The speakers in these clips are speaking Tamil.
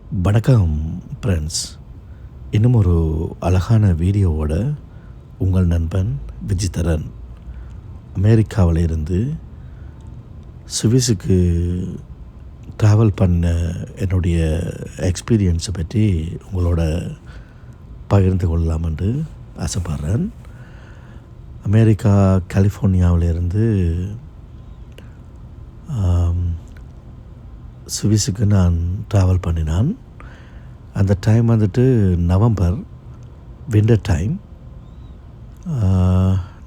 வணக்கம் ஃப்ரெண்ட்ஸ். இன்னும் ஒரு அழகான வீடியோவோட உங்கள் நண்பன் விஜிதரன் அமெரிக்காவில் இருந்து சுவிஸுக்கு ட்ராவல் பண்ண என்னுடைய எக்ஸ்பீரியன்ஸை பற்றி உங்களோட பகிர்ந்து கொள்ளலாம் என்று ஆசைப்படுறேன். அமெரிக்கா கலிஃபோர்னியாவிலிருந்து சுவிஸுக்கு நான் ட்ராவல் பண்ணினான். அந்த டைம் வந்துட்டு நவம்பர், வின்டர் டைம்.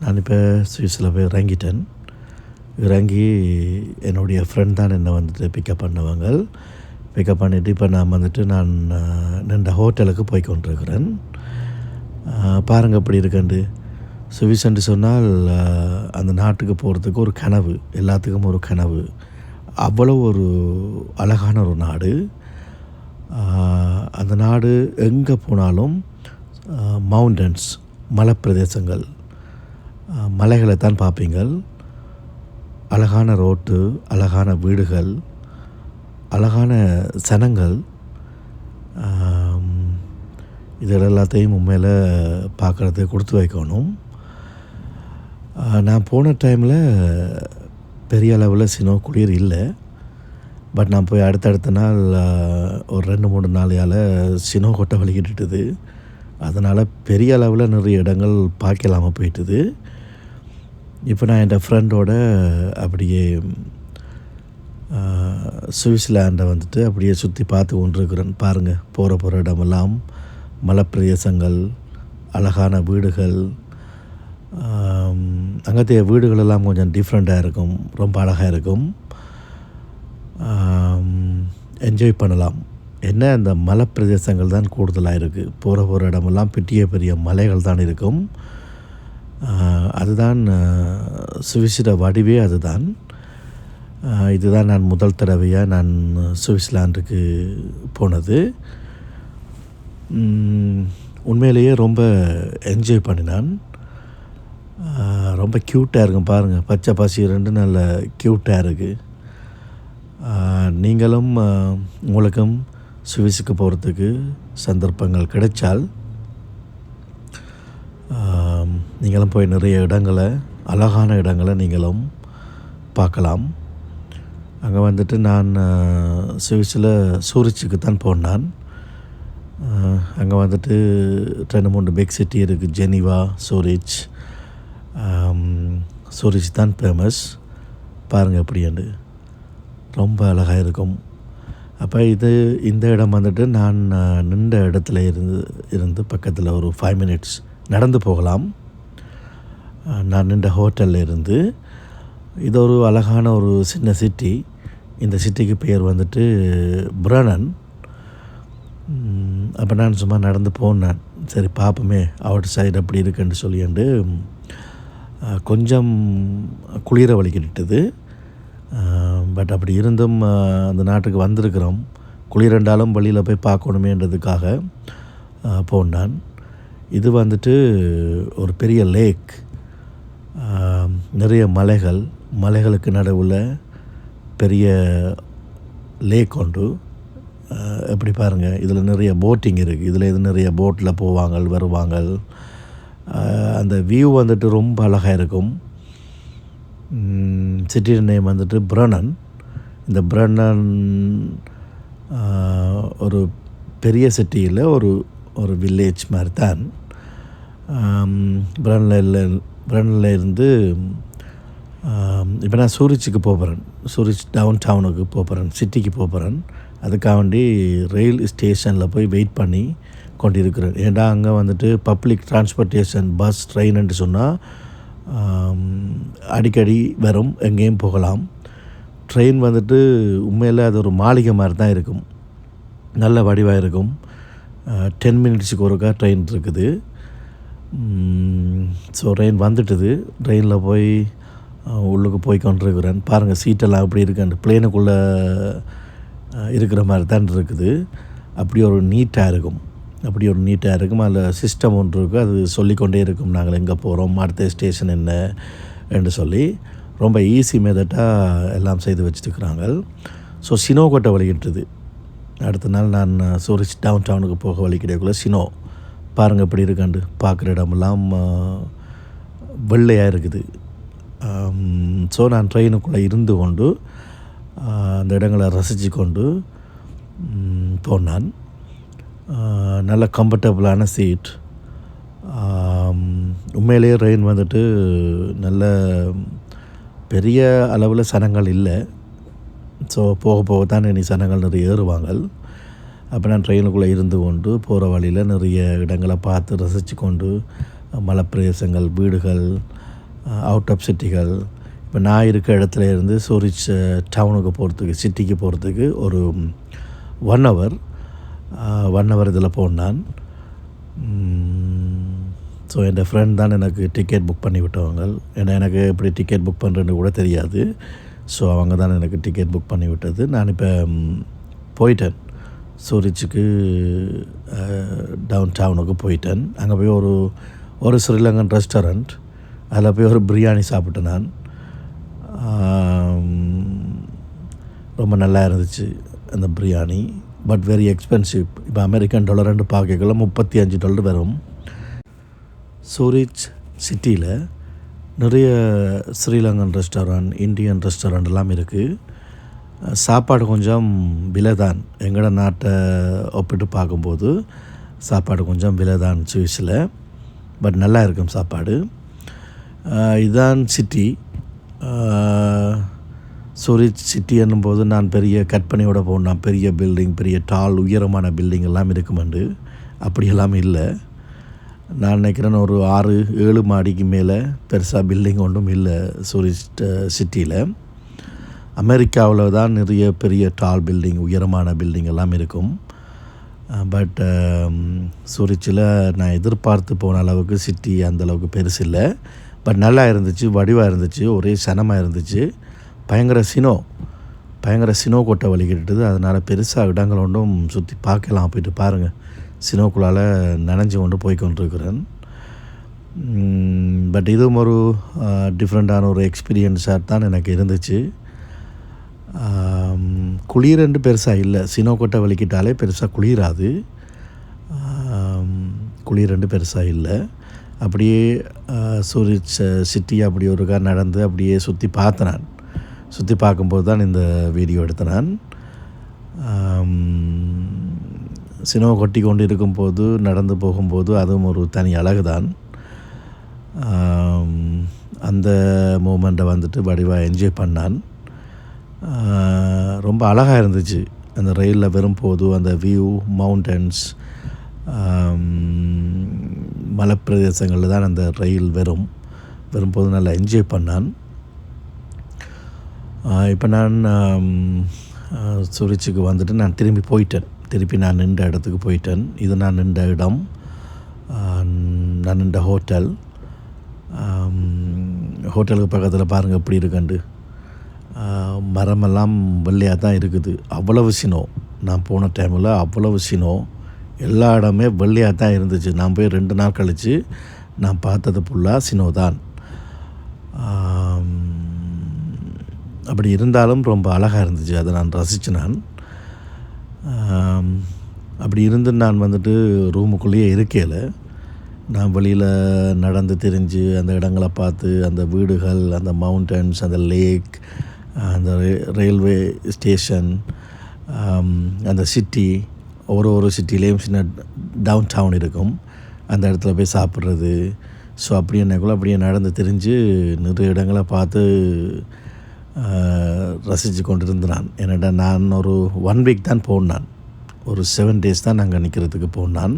நான் இப்போ சுவிஸில் போய் இறங்கி என்னுடைய ஃப்ரெண்ட் தான் என்னை வந்துட்டு பிக்கப் பண்ணிவிட்டு இப்போ நான் நின்ற ஹோட்டலுக்கு போய் கொண்டிருக்கிறேன். பாருங்கள் எப்படி இருக்குண்டு. சுவிஸ் என்று சொன்னால் அந்த நாட்டுக்கு போகிறதுக்கு ஒரு கனவு, எல்லாத்துக்கும் ஒரு கனவு. அவ்வளோ ஒரு அழகான ஒரு நாடு. அந்த நாடு எங்கே போனாலும் மவுண்டன்ஸ், மலைப்பிரதேசங்கள், மலைகளை தான் பார்ப்பீங்கள். அழகான ரோட்டு, அழகான வீடுகள், அழகான சனங்கள். இது எல்லாத்தையும் உண்மையில் பார்க்குறதுக்கு கொடுத்து வைக்கணும். நான் போன டைமில் பெரிய அளவில் சினோ குளிர் இல்லை. பட் நான் போய் அடுத்தடுத்த நாள் ஒரு 2-3 நாளையால் சினோ கொட்டை வலிக்கிட்டுது. அதனால் பெரிய அளவில் நிறைய இடங்கள் பார்க்கலாமல் போயிட்டுது. இப்போ நான் என் ஃப்ரெண்டோட அப்படியே சுவிட்சர்லாண்டை வந்துட்டு அப்படியே சுற்றி பார்த்து கொண்டிருக்கிறேன். பாருங்கள், போகிற இடமெல்லாம் மலைப்பிரதேசங்கள், அழகான வீடுகள். அங்கத்தைய வீடுகளெல்லாம் கொஞ்சம் டிஃப்ரெண்ட்டாக இருக்கும், ரொம்ப அழகாக இருக்கும். என்ஜாய் பண்ணலாம். என்ன, அந்த மலைப்பிரதேசங்கள் தான் கூடுதலாக இருக்குது. போகிற இடமெல்லாம் பெரிய மலைகள் தான் இருக்கும். அதுதான் சுவிஸிட வடிவே அதுதான். இதுதான் நான் முதல் தடவையாக நான் சுவிட்சர்லாண்டுக்கு போனது. உண்மையிலேயே ரொம்ப என்ஜாய் பண்ணினான். ரொம்ப க்யூட்டாக இருக்கும். பாருங்கள், பச்சை பசி ரெண்டு நல்ல க்யூட்டாக இருக்குது. நீங்களும் உங்களுக்கும் சுவிஸுக்கு போகிறதுக்கு சந்தர்ப்பங்கள் கிடைச்சால் நீங்களும் போய் நிறைய இடங்களை, அழகான இடங்களை நீங்களும் பார்க்கலாம். அங்கே வந்துட்டு நான் சுவிஸில் சூரிச்சுக்கு தான் போனான். அங்கே வந்துட்டு 2-3 பிக் சிட்டி இருக்குது. ஜெனீவா, சூரிச் தான் ஃபேமஸ். பாருங்கள் எப்படியாண்டு, ரொம்ப அழகாக இருக்கும். அப்போ இந்த இடம் வந்துட்டு நான் நின்ற இடத்துல இருந்து பக்கத்தில் ஒரு 5 minutes நடந்து போகலாம். நான் நின்ற ஹோட்டலில் இருந்து. இது ஒரு அழகான ஒரு சின்ன சிட்டி. இந்த சிட்டிக்கு பேர் வந்துட்டு பிரனன். அப்போ நான் சும்மா நடந்து போனேன். சரி பார்ப்போமே அவுட் சைடு அப்படி இருக்குன்னு சொல்லிட்டு கொஞ்சம் குளிர வலிக்கிட்டுது. பட் அப்படி இருந்தும் அந்த நாட்டுக்கு வந்திருக்கிறோம். குளிரண்டாலும் வெளியில் போய் பார்க்கணுமேன்றதுக்காக போனான். இது வந்துட்டு ஒரு பெரிய லேக், நிறைய மலைகளுக்கு நடுவில் பெரிய லேக் உண்டு. எப்படி பாருங்கள், இதில் நிறைய போட்டிங் இருக்குது. இதில் நிறைய போட்டில் வருவாங்க. அந்த வியூ வந்துட்டு ரொம்ப அழகாக இருக்கும். சிட்டி நேம் வந்துட்டு பிரனன். இந்த பிரனன் ஒரு பெரிய சிட்டியில் ஒரு வில்லேஜ் மாதிரி தான். பிரனனில் இருந்து இப்போ நான் சூரிச்சுக்கு போகிறேன். சூரிச் டவுன் டவுனுக்கு போகிறேன், சிட்டிக்கு போகிறேன். அதுக்காக வேண்டி ரயில் ஸ்டேஷனில் போய் வெயிட் பண்ணி கொண்டிருக்கிறேன். ஏன்னா அங்கே வந்துட்டு பப்ளிக் டிரான்ஸ்போர்ட்டேஷன், பஸ், ட்ரெயின்னு சொன்னால் அடிக்கடி வரும், எங்கேயும் போகலாம். ட்ரெயின் வந்துட்டு உண்மையில் அது ஒரு மாளிகை மாதிரி தான் இருக்கும், நல்ல வடிவாக இருக்கும். 10 minutesக்கு ஒருக்கா ட்ரெயின் இருக்குது. ஸோ ட்ரெயின் வந்துட்டுது. ட்ரெயினில் போய் உள்ளுக்கு போய் கொண்டிருக்கிறேன். பாருங்கள் சீட்டெல்லாம் அப்படி இருக்கு, பிளேனுக்குள்ளே இருக்கிற மாதிரி தான் இருக்குது. அப்படி ஒரு நீட்டாக இருக்கும். அதில் சிஸ்டம் ஒன்று இருக்குது, அது சொல்லிக்கொண்டே இருக்கும் நாங்கள் எங்கே போகிறோம், அடுத்த ஸ்டேஷன் என்ன என்று சொல்லி. ரொம்ப ஈஸி மெத்தட்டாக எல்லாம் செய்து வச்சுருக்குறாங்க. ஸோ சினோ கொட்டை வலிக்கிட்டுது. அடுத்த நாள் நான் சூரிச் டவுன் டவுனுக்கு போக வழி கிடைக்கக்குள்ள சினோ பாருங்கள் எப்படி இருக்காண்டு பார்க்குற இடமெல்லாம் வெள்ளையாக இருக்குது. ஸோ நான் ட்ரெயினுக்குள்ளே இருந்து கொண்டு அந்த இடங்களை ரசித்து கொண்டு போனான். நல்ல கம்ஃபர்டபுளான சீட். உண்மையிலேயே ட்ரெயின் வந்துட்டு நல்ல பெரிய அளவில் சனங்கள் இல்லை. ஸோ போக போக தான் இனி சனங்கள் நிறைய ஏறுவாங்க. அப்போ நான் ட்ரெயினுக்குள்ளே இருந்து கொண்டு போகிற வழியில் நிறைய இடங்களை பார்த்து ரசித்து கொண்டு மலைப்பிரதேசங்கள், வீடுகள், அவுட் ஆஃப் சிட்டிகள். இப்போ நான் இருக்க இடத்துல இருந்து சூரிச் டவுனுக்கு போகிறதுக்கு, சிட்டிக்கு போகிறதுக்கு ஒரு 1 hour இதில் போனான். ஸோ என் ஃப்ரெண்ட் தான் எனக்கு டிக்கெட் புக் பண்ணி விட்டவங்க. ஏன்னா எனக்கு எப்படி டிக்கெட் புக் பண்ணுறேன்னு கூட தெரியாது. ஸோ அவங்க தான் எனக்கு டிக்கெட் புக் பண்ணி விட்டது. நான் இப்போ போயிட்டேன் சூரிச்சுக்கு, டவுன் டவுனுக்கு போயிட்டேன். அங்கே போய் ஒரு ஸ்ரீலங்கன் ரெஸ்டாரண்ட், அதில் போய் ஒரு பிரியாணி சாப்பிட்டேன் நான். ரொம்ப நல்லா இருந்துச்சு அந்த பிரியாணி. But very expensive. இப்போ அமெரிக்கன் டாலர்னு பார்க்கக்குள்ள $35 வரும். சூரிச் சிட்டியில் நிறைய ஸ்ரீலங்கன் ரெஸ்டாரண்ட், இந்தியன் ரெஸ்டாரண்ட் எல்லாம் இருக்குது. சாப்பாடு கொஞ்சம் விலை தான், எங்களோட நாட்டை ஒப்பிட்டு பார்க்கும்போது சாப்பாடு கொஞ்சம் விலை தான் சுவிஸில். பட் நல்லா இருக்கும் சாப்பாடு. இதுதான் சிட்டி. சூரிச் சிட்டி என்னும்போது நான் பெரிய கற்பனையோடு போனேன். பெரிய பில்டிங், பெரிய டால் உயரமான பில்டிங் எல்லாம் இருக்குமெண்டு. அப்படியெல்லாம் இல்லை. நான் நினைக்கிறேன் ஒரு 6-7 மாடிக்கு மேலே பெருசாக பில்டிங் ஒன்றும் இல்லை சூரிச் சிட்டியில். அமெரிக்காவில் தான் நிறைய பெரிய டால் பில்டிங், உயரமான பில்டிங் எல்லாம் இருக்கும். பட் சூரிச்சில் நான் எதிர்பார்த்து போன அளவுக்கு சிட்டி அந்தளவுக்கு பெருசு இல்லை. பட் நல்லா இருந்துச்சு, வடிவாக இருந்துச்சு, ஒரே சனமாக இருந்துச்சு. பயங்கர சினோ கொட்டை வலிக்கிட்டுது. அதனால் பெருசாக இடங்கள் ஒன்றும் சுற்றி பார்க்கலாம். போயிட்டு பாருங்கள். சினோக்குள்ளால் நனைஞ்சு கொண்டு போய் கொண்டிருக்கிறேன். பட் இதுவும் ஒரு டிஃப்ரெண்ட்டான ஒரு எக்ஸ்பீரியன்ஸாக தான் எனக்கு இருந்துச்சு. குளிரெண்டு பெருசாக இல்லை. சினோ கொட்டை வலிக்கிட்டாலே பெருசாக குளிராது. குளிரெண்டு பெருசாக இல்லை. அப்படியே சூரிச் சிட்டி அப்படி ஒருக்கா நடந்து அப்படியே சுற்றி பார்த்தேன். நான் சுற்றி பார்க்கும்போது தான் இந்த வீடியோ எடுத்தேன். நான் சினோ கொட்டி கொண்டு இருக்கும்போது, நடந்து போகும்போது அதுவும் ஒரு தனி அழகு தான். அந்த மூமெண்ட்டை வந்துட்டு வடிவாக என்ஜாய் பண்ணான். ரொம்ப அழகாக இருந்துச்சு. அந்த ரயிலில் வரும்போது அந்த வியூ, மவுண்டன்ஸ், மலைப்பிரதேசங்களில் தான் அந்த ரயில் வரும்போது நல்லா என்ஜாய் பண்ணான். இப்போ நான் சூரிச்சுக்கு வந்துட்டு நான் திருப்பி நான் நின்ற இடத்துக்கு போயிட்டேன். இது நான் நின்ற இடம், நான் நின்ற ஹோட்டலுக்கு பக்கத்தில் பாருங்கள் எப்படி இருக்குண்டு. மரமெல்லாம் வெள்ளையாக தான் இருக்குது. அவ்வளவு சினோ. நான் போன டைமில் அவ்வளவு சினோ. எல்லா இடமே வெள்ளையாக தான் இருந்துச்சு. நான் போய் 2 நாள் கழித்து நான் பார்த்தது ஃபுல்லாக சினோ தான். அப்படி இருந்தாலும் ரொம்ப அழகாக இருந்துச்சு. அதை நான் ரசித்தேன். அப்படி இருந்து நான் வந்துட்டு ரூமுக்குள்ளேயே இருக்கையில் நான் வெளியில் நடந்து திரிஞ்சு அந்த இடங்களை பார்த்து, அந்த வீடுகள், அந்த மவுண்டன்ஸ், அந்த லேக், அந்த ரயில்வே ஸ்டேஷன், அந்த சிட்டி, ஒரு சிட்டிலேயும் சின்ன டவுன் டவுன் இருக்கும். அந்த இடத்துல போய் சாப்பிட்றது. ஸோ அப்படியே நடந்து திரிஞ்சு நிறைய இடங்களை பார்த்து ரசித்து கொண்டு இருந்தேன். என்னடா நான் ஒரு 1 வீக் தான் போனான். ஒரு 7 days தான் நாங்கள் நிற்கிறதுக்கு போனான்.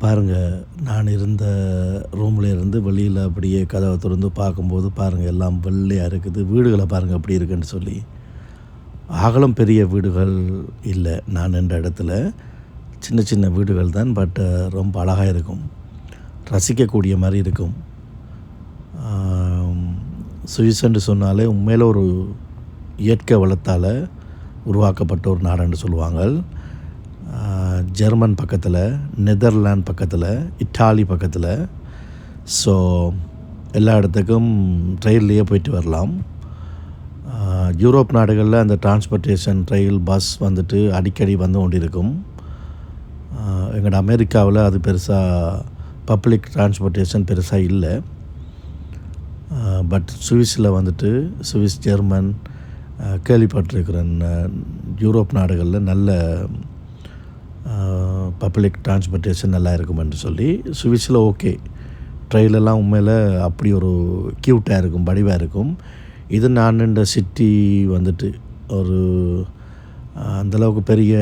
பாருங்கள், நான் இருந்த ரூமில் இருந்து வெளியில் அப்படியே கதவை திறந்து பார்க்கும்போது பாருங்கள் எல்லாம் வெள்ளையாக இருக்குது. வீடுகளை பாருங்கள் அப்படி இருக்குன்னு சொல்லி. அகலம் பெரிய வீடுகள் இல்லை. நான் நின்ற இடத்துல சின்ன சின்ன வீடுகள் தான். பட் ரொம்ப அழகாக இருக்கும், ரசிக்கக்கூடிய மாதிரி இருக்கும். சுவிஸ்ன்னு சொன்னாலே உண்மையில் ஒரு இயற்கை வளத்தால் உருவாக்கப்பட்ட ஒரு நாடுன்னு சொல்லுவாங்க. ஜெர்மன் பக்கத்தில், நெதர்லாண்ட் பக்கத்தில், இட்டாலி பக்கத்தில். ஸோ எல்லா இடத்துக்கும் ட்ரெயின்லேயே போயிட்டு வரலாம். யூரோப் நாடுகளில் அந்த டிரான்ஸ்போர்ட்டேஷன் ரயில் பஸ் வந்துட்டு அடிக்கடி வந்து கொண்டிருக்கும். எங்களோட அமெரிக்காவில் அது பெருசாக பப்ளிக் டிரான்ஸ்போர்ட்டேஷன் பெருசாக இல்லை. பட் சுவிஸில் வந்துட்டு சுவிஸ், ஜெர்மன் கேள்விப்பட்டிருக்கிறேன். யூரோப் நாடுகளில் நல்ல பப்ளிக் டிரான்ஸ்போர்ட்டேஷன் நல்லா இருக்கும் என்று சொல்லி. சுவிஸில் ஓகே, ட்ரெயிலெல்லாம் உண்மையில் அப்படி ஒரு க்யூட்டாக இருக்கும், வடிவாக இருக்கும். இது நான் இந்த சிட்டி வந்துட்டு ஒரு அந்தளவுக்கு பெரிய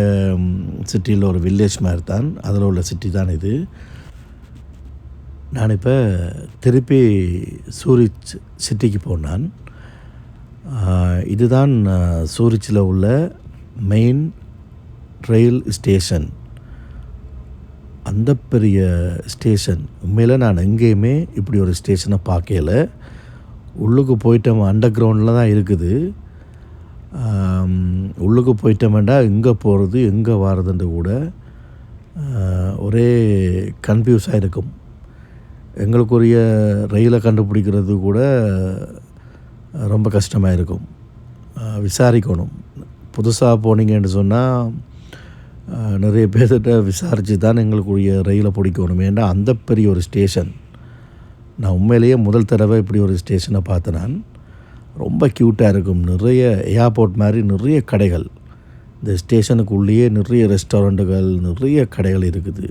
சிட்டியில் ஒரு வில்லேஜ் மாதிரி தான், அதில் உள்ள சிட்டி தான் இது. நான் இப்போ திருப்பி சூரிச் சிட்டிக்கு போனான். இதுதான் சூரிச்சில் உள்ள மெயின் ரயில் ஸ்டேஷன். அந்த பெரிய ஸ்டேஷன் உண்மையில் நான் எங்கேயுமே இப்படி ஒரு ஸ்டேஷனை பார்க்கல. உள்ளுக்கு போயிட்டோம், அண்டர் கிரவுண்டில் தான் இருக்குது. உள்ளுக்கு போயிட்டோம்னா எங்கே போகிறது எங்கே வாரதுன்ற கூட ஒரே கன்ஃபியூஸாக இருக்கும். எங்களுக்குரிய ரயிலை கண்டுபிடிக்கிறது கூட ரொம்ப கஷ்டமாக இருக்கும். விசாரிக்கணும். புதுசாக போனீங்கன்னு சொன்னால் நிறைய பேர்கிட்ட விசாரித்து தான் எங்களுக்குரிய ரயிலை பிடிக்கணும். ஏன்னா அந்த பெரிய ஒரு ஸ்டேஷன். நான் உண்மையிலேயே முதல் தடவை இப்படி ஒரு ஸ்டேஷனை பார்த்தேன். நான் ரொம்ப க்யூட்டாக இருக்கும். நிறைய ஏர்போர்ட் மாதிரி நிறைய கடைகள். இந்த ஸ்டேஷனுக்கு உள்ளேயே நிறைய ரெஸ்டாரண்ட்டுகள், நிறைய கடைகள் இருக்குது,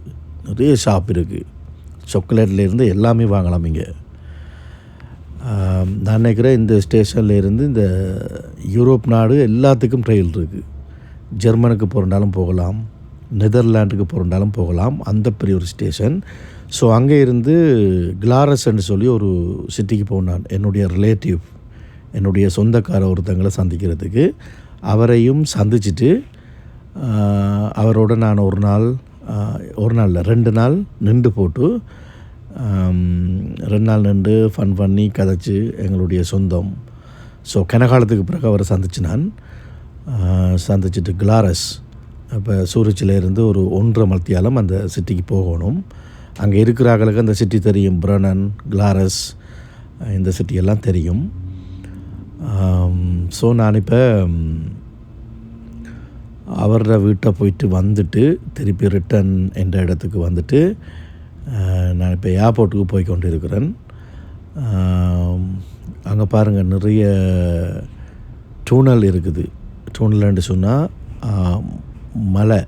நிறைய ஷாப் இருக்குது. சாக்லேட்லேருந்து எல்லாமே வாங்கலாம் இங்கே. நான் நினைக்கிறேன் இந்த ஸ்டேஷன்லேருந்து இந்த யூரோப் நாடு எல்லாத்துக்கும் ரயில் இருக்குது. ஜெர்மனுக்கு போகிறனாலும் போகலாம், நெதர்லாண்டுக்கு போகிறனாலும் போகலாம். அந்த பெரிய ஒரு ஸ்டேஷன். ஸோ அங்கே இருந்து கிளாரஸ்ன்னு சொல்லி ஒரு சிட்டிக்கு போனான். என்னுடைய ரிலேட்டிவ், என்னுடைய சொந்தக்கார ஒருத்தங்களை சந்திக்கிறதுக்கு. அவரையும் சந்திச்சுட்டு அவரோட நான் ஒரு நாள் இல்லை 2 நாள் நின்று போட்டு 2 நாள் நின்று ஃபன் பண்ணி கதைச்சி எங்களுடைய சொந்தம். ஸோ கனகாலத்துக்கு பிறகு அவரை நான் சந்திச்சுட்டு கிளாரஸ், இப்போ சூரிச்சில் இருந்து ஒரு 1.5 மணித்தியாலம் அந்த சிட்டிக்கு போகணும். அங்கே இருக்கிறார்களுக்கு அந்த சிட்டி தெரியும். பிரனன், கிளாரஸ், இந்த சிட்டியெல்லாம் தெரியும். ஸோ நான் இப்போ அவரோட வீட்டை போயிட்டு வந்துட்டு திருப்பி ரிட்டன் என்ற இடத்துக்கு வந்துட்டு நான் இப்போ ஏர்போர்ட்டுக்கு போய் கொண்டு இருக்கிறேன். அங்கே பாருங்கள் நிறைய டூனல் இருக்குது. டூனல்னு சொன்னால் மலை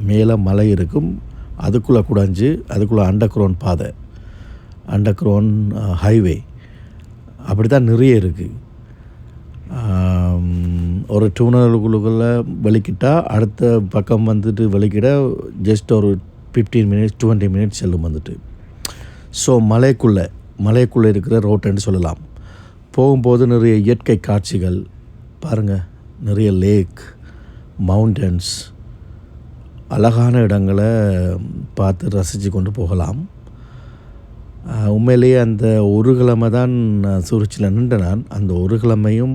மேலே மலை இருக்கும், அதுக்குள்ளே குடஞ்சி அதுக்குள்ளே அண்டர் கிரவுண்ட் பாதை, அண்டர் கிரவுண்ட் ஹைவே அப்படி தான் நிறைய இருக்குது. ஒரு டூனலுக்குள்ளே வெளிக்கிட்டால் அடுத்த பக்கம் வந்துட்டு வெளிக்கிட ஜஸ்ட் ஒரு 15 மினிட்ஸ் 20 மினிட்ஸ் செல்லும் வந்துட்டு. ஸோ மலைக்குள்ளே இருக்கிற ரோட்டுன்னு சொல்லலாம். போகும்போது நிறைய இயற்கை காட்சிகள் பாருங்கள், நிறைய லேக், மவுண்டன்ஸ், அழகான இடங்களை பார்த்து ரசித்து கொண்டு போகலாம். உண்மையிலேயே அந்த ஒரு கிழமை தான் சூரிச்சில் நின்று நான் அந்த ஒரு கிழமையும்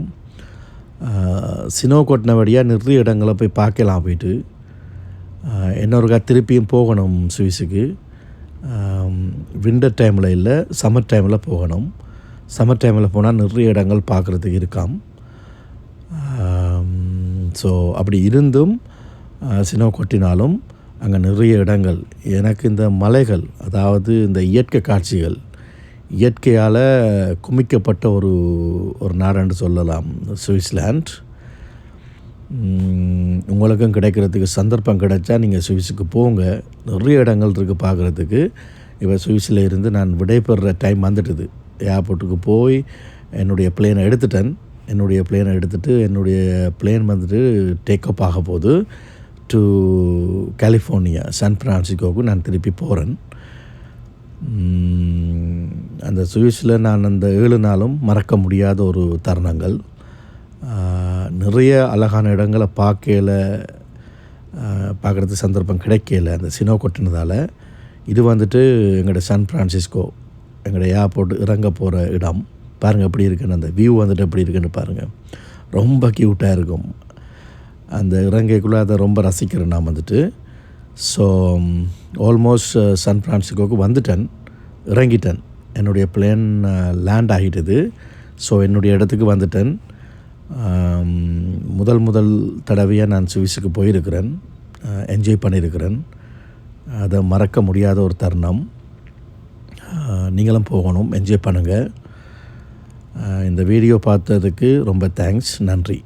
சினோ கொட்டினபடியாக நிறைய இடங்களை போய் பார்க்கலாம். போயிட்டு இன்னொருக்கா திருப்பியும் போகணும் சுவிஸுக்கு. விண்டர் டைமில் இல்லை, சம்மர் டைமில் போகணும். சம்மர் டைமில் போனால் நிறைய இடங்கள் பார்க்குறதுக்கு இருக்காம். ஸோ அப்படி இருந்தும் சினோ கொட்டினாலும் அங்கே நிறைய இடங்கள் எனக்கு இந்த மலைகள், அதாவது இந்த இயற்கை காட்சிகள், இயற்கையால் குமிக்கப்பட்ட ஒரு நாடுன்னு சொல்லலாம் சுவிட்சர்லாண்ட். உங்களுக்கும் கிடைக்கிறதுக்கு சந்தர்ப்பம் கிடைச்சா நீங்கள் சுவிஸுக்கு போங்க. நிறைய இடங்கள் இருக்குது பார்க்குறதுக்கு. இப்போ சுவிஸில் இருந்து நான் விடைபெறுற டைம் வந்துட்டுது. ஏர்போர்ட்டுக்கு போய் என்னுடைய பிளேனை எடுத்துட்டேன். என்னுடைய பிளேன் வந்துட்டு டேக்கப் ஆக போகுது டு கலிஃபோர்னியா, சான் ஃப்ரான்சிஸ்கோவுக்கு நான் திருப்பி போகிறேன். அந்த சுவிஸில் நான் அந்த 7 நாளும் மறக்க முடியாத ஒரு தருணங்கள். நிறைய அழகான இடங்களை பார்க்குறதுக்கு சந்தர்ப்பம் கிடைக்கல அந்த சினோ கொட்டினதால். இது வந்துட்டு எங்களோட சான் ஃப்ரான்சிஸ்கோ, எங்களோட ஏர்போர்ட் இறங்க போகிற இடம். பாருங்கள் எப்படி இருக்குன்னு, அந்த வியூ வந்துட்டு எப்படி இருக்குன்னு பாருங்கள். ரொம்ப க்யூட்டாக இருக்கும். அந்த இறங்கைக்குள்ளே அதை ரொம்ப ரசிக்கிறேன் நான் வந்துட்டு. ஸோ ஆல்மோஸ்ட் சான் ஃப்ரான்சிஸ்கோவுக்கு வந்துட்டேன், இறங்கிட்டேன். என்னுடைய பிளேன் லேண்ட் ஆகிட்டுது. ஸோ என்னுடைய இடத்துக்கு வந்துட்டேன். முதல் தடவையாக நான் சுவிஸுக்கு போயிருக்கிறேன், என்ஜாய் பண்ணியிருக்கிறேன். அதை மறக்க முடியாத ஒரு தருணம். நீங்களும் போகணும், என்ஜாய் பண்ணுங்கள். இந்த வீடியோ பார்த்ததுக்கு ரொம்ப தேங்க்ஸ், நன்றி.